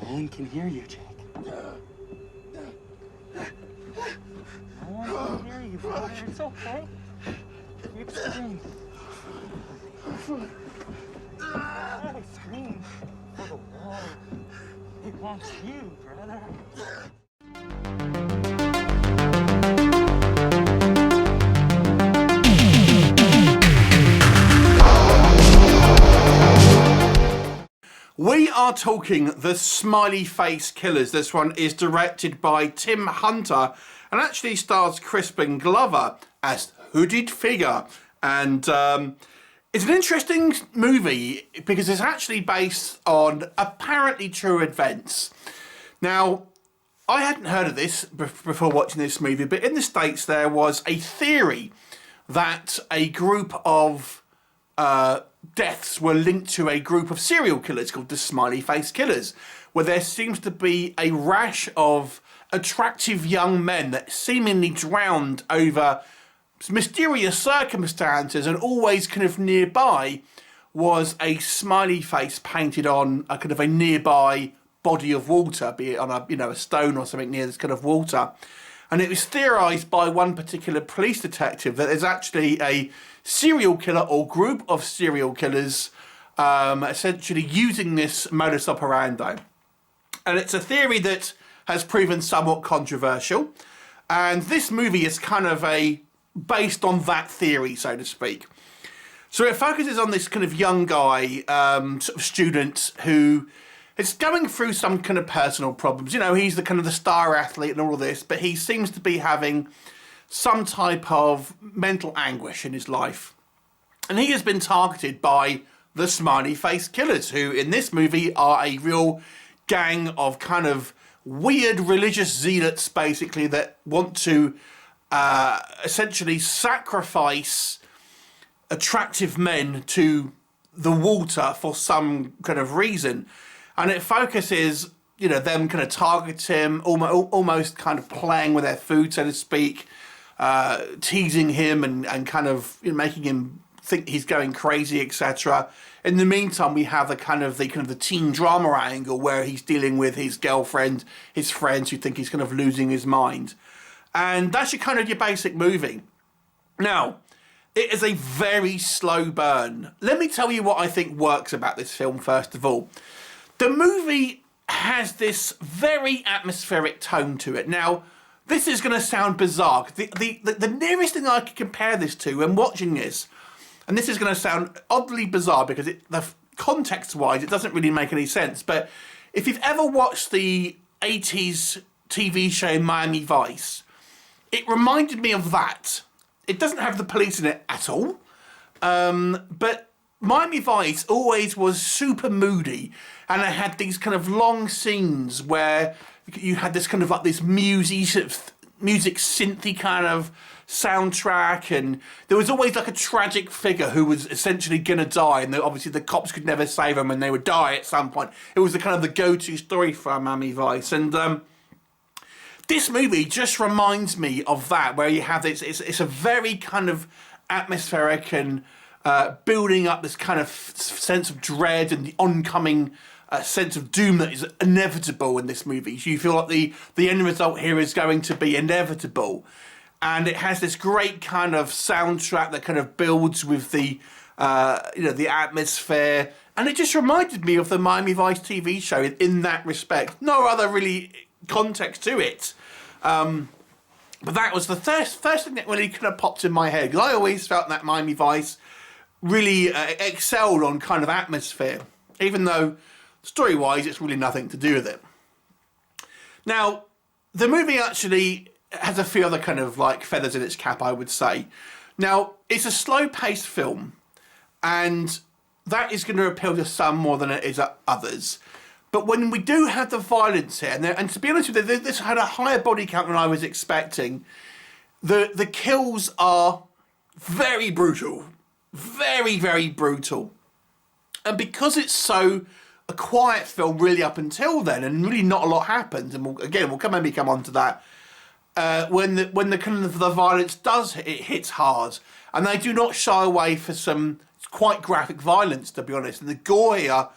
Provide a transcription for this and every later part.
one can hear you, Jake. No one can hear you, brother. It's okay. Keep screaming. Scream for the wall. It wants you, brother. We are talking The Smiley Face Killers. This one is directed by Tim Hunter and actually stars Crispin Glover as hooded figure. And it's an interesting movie because it's actually based on apparently true events. Now, I hadn't heard of this before watching this movie, but in the States there was a theory that a group of deaths were linked to a group of serial killers called the Smiley Face Killers, where there seems to be a rash of attractive young men that seemingly drowned over mysterious circumstances, and always kind of nearby was a smiley face painted on a kind of a nearby body of water, be it on a stone or something near this kind of water. And it was theorised by one particular police detective that there's actually a serial killer or group of serial killers essentially using this modus operandi. And it's a theory that has proven somewhat controversial. And this movie is kind of based on that theory, so to speak. So it focuses on this kind of young guy, sort of student who is going through some kind of personal problems. You know, he's the kind of the star athlete and all of this, but he seems to be having some type of mental anguish in his life. And he has been targeted by the Smiley Face Killers, who in this movie are a real gang of kind of weird religious zealots, basically, that want to essentially sacrifice attractive men to the water for some kind of reason. And it focuses, you know, them kind of target him, almost kind of playing with their food, so to speak, teasing him and kind of, you know, making him think he's going crazy, etc. In the meantime, we have the teen drama angle where he's dealing with his girlfriend, his friends who think he's kind of losing his mind. And that's your basic movie. Now, it is a very slow burn. Let me tell you what I think works about this film, first of all. The movie has this very atmospheric tone to it. Now, this is going to sound bizarre. The nearest thing I could compare this to when watching this, and this is going to sound oddly bizarre because the context-wise, it doesn't really make any sense, but if you've ever watched the 80s TV show Miami Vice, it reminded me of that. It doesn't have the police in it at all, but Miami Vice always was super moody, and it had these kind of long scenes where you had this kind of like this music synthy kind of soundtrack, and there was always like a tragic figure who was essentially gonna die, and obviously the cops could never save them and they would die at some point. It was the kind of the go-to story for Miami Vice, and this movie just reminds me of that, where you have this, it's a very kind of atmospheric and building up this kind of sense of dread and the oncoming sense of doom that is inevitable in this movie. So you feel like the end result here is going to be inevitable. And it has this great kind of soundtrack that kind of builds with the the atmosphere. And it just reminded me of the Miami Vice TV show in that respect. No other really context to it. But that was the first thing that really kind of popped in my head. Because I always felt that Miami Vice really excelled on kind of atmosphere, even though story-wise it's really nothing to do with it. Now, the movie actually has a few other kind of like feathers in its cap, I would say. Now, it's a slow-paced film, and that is going to appeal to some more than it is others. But when we do have the violence here, and to be honest with you, this had a higher body count than I was expecting. The kills are very brutal. Very, very brutal. And because it's so a quiet film really up until then, and really not a lot happens, and we'll maybe come on to that, when the kind of the violence hits hard, and they do not shy away for some quite graphic violence, to be honest. And the gore here,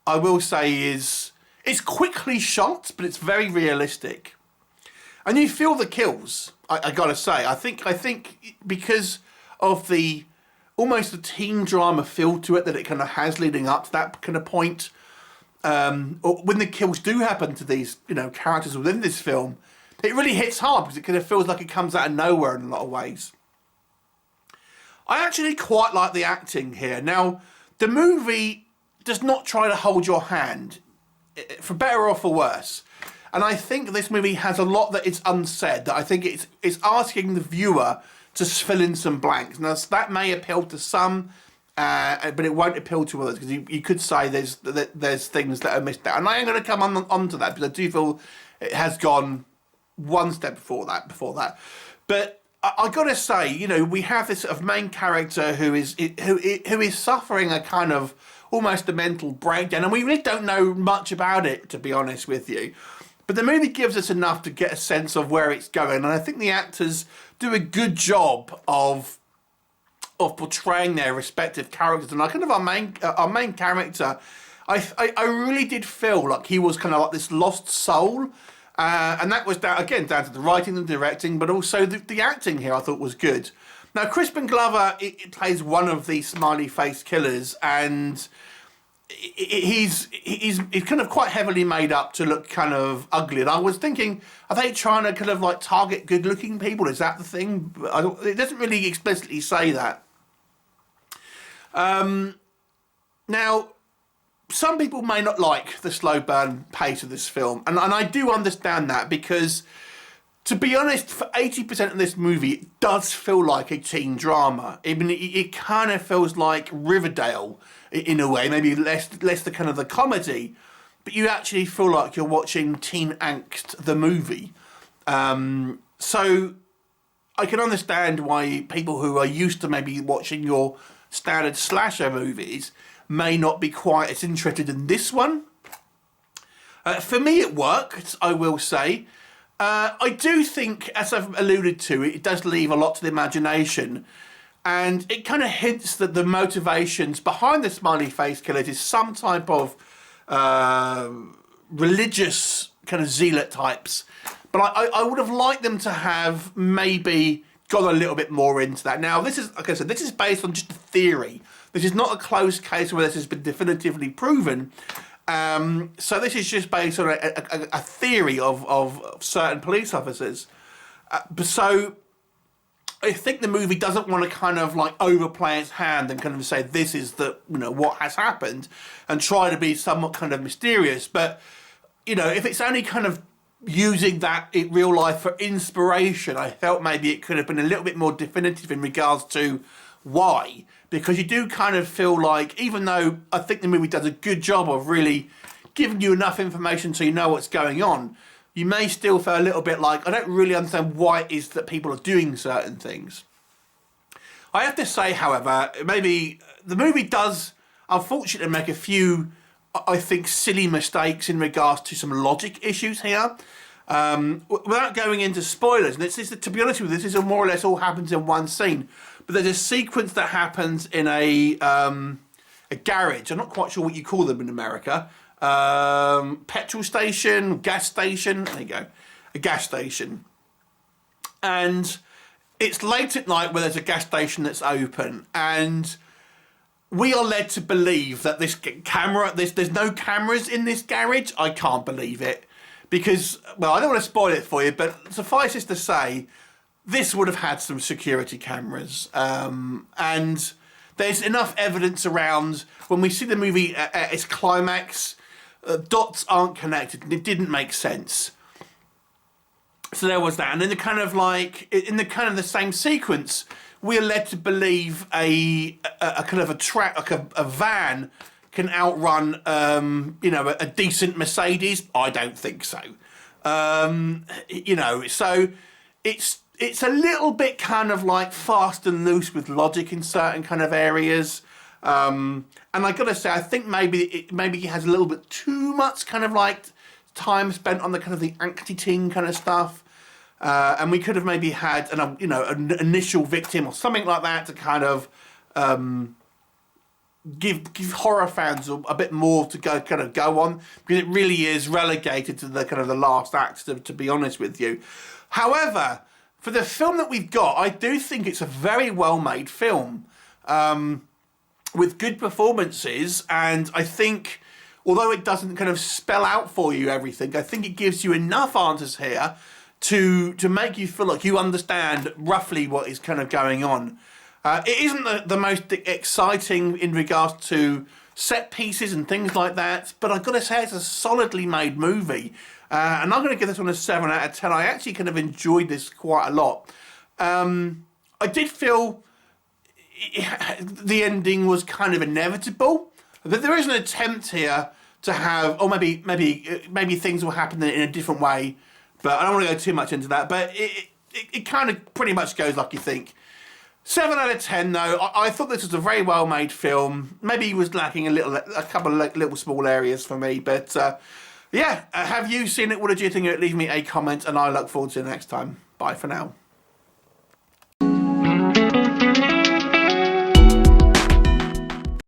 I will say, is It's quickly shot, but it's very realistic. And you feel the kills, I gotta say. I think because of the almost the teen drama feel to it that it kind of has leading up to that kind of point, or when the kills do happen to these, characters within this film, it really hits hard because it kind of feels like it comes out of nowhere in a lot of ways. I actually quite like the acting here. Now, the movie does not try to hold your hand, for better or for worse. And I think this movie has a lot that is unsaid, that I think it's asking the viewer to fill in some blanks. Now, that may appeal to some, but it won't appeal to others, because you could say there's things that are missed out. And I am going to come on to that, because I do feel it has gone one step before that. But I got to say, we have this sort of main character who is suffering a kind of almost a mental breakdown, and we really don't know much about it, to be honest with you. But the movie gives us enough to get a sense of where it's going, and I think the actors do a good job of portraying their respective characters. And kind of our main character, I really did feel like he was kind of like this lost soul, and that was down to the writing and directing, but also the acting here I thought was good. Now, Crispin Glover it plays one of these smiley face killers, and he's kind of quite heavily made up to look kind of ugly. And I was thinking, are they trying to kind of like target good-looking people? Is that the thing? It doesn't really explicitly say that. Now, some people may not like the slow burn pace of this film, and I do understand that, because, to be honest, for 80% of this movie, it does feel like a teen drama. I mean, it kind of feels like Riverdale in a way, maybe less the kind of the comedy, but you actually feel like you're watching Teen Angst, the movie. So I can understand why people who are used to maybe watching your standard slasher movies may not be quite as interested in this one. For me, it worked, I will say. I do think, as I've alluded to, it does leave a lot to the imagination, and it kind of hints that the motivations behind the smiley face killers is some type of religious kind of zealot types. But I would have liked them to have maybe gone a little bit more into that. Now, this is, like I said, this is based on just a theory. This is not a closed case where this has been definitively proven. So this is just based on a theory of certain police officers. So I think the movie doesn't want to kind of like overplay its hand and kind of say this is what has happened, and try to be somewhat kind of mysterious. But if it's only kind of using that in real life for inspiration, I felt maybe it could have been a little bit more definitive in regards to why. Because you do kind of feel like, even though I think the movie does a good job of really giving you enough information so you know what's going on, you may still feel a little bit like, I don't really understand why it is that people are doing certain things. I have to say, however, maybe the movie does, unfortunately, make a few, I think, silly mistakes in regards to some logic issues here. Without going into spoilers, and to be honest with you, this is more or less all happens in one scene. But there's a sequence that happens in a garage. I'm not quite sure what you call them in America. Petrol station, gas station. There you go, a gas station. And it's late at night where there's a gas station that's open, and we are led to believe that there's no cameras in this garage. I can't believe it, because, well, I don't want to spoil it for you, but suffice it to say, this would have had some security cameras, and there's enough evidence around when we see the movie at its climax. Dots aren't connected, and it didn't make sense. So there was that, and then in the same sequence, we are led to believe a kind of a van can outrun a decent Mercedes. I don't think so. So it's a little bit kind of like fast and loose with logic in certain kind of areas. And I gotta say, I think maybe it has a little bit too much kind of like time spent on the kind of the angsty kind of stuff. And we could have maybe had an initial victim or something like that to kind of give horror fans a bit more to go on, because it really is relegated to the kind of the last act, to be honest with you. However, for the film that we've got, I do think it's a very well made film with good performances, and I think although it doesn't kind of spell out for you everything, I think it gives you enough answers here to make you feel like you understand roughly what is kind of going on. It isn't the most exciting in regards to set pieces and things like that, but I've got to say it's a solidly made movie. And I'm going to give this one a 7 out of 10. I actually kind of enjoyed this quite a lot. I did feel the ending was kind of inevitable. There is an attempt here to have, or maybe things will happen in a different way, but I don't want to go too much into that. But it kind of pretty much goes like you think. 7 out of 10 though. I thought this was a very well made film. Maybe it was lacking a couple of little small areas for me, but yeah. Have you seen it? What did you think of it? Leave me a comment, and I look forward to the next time. Bye for now.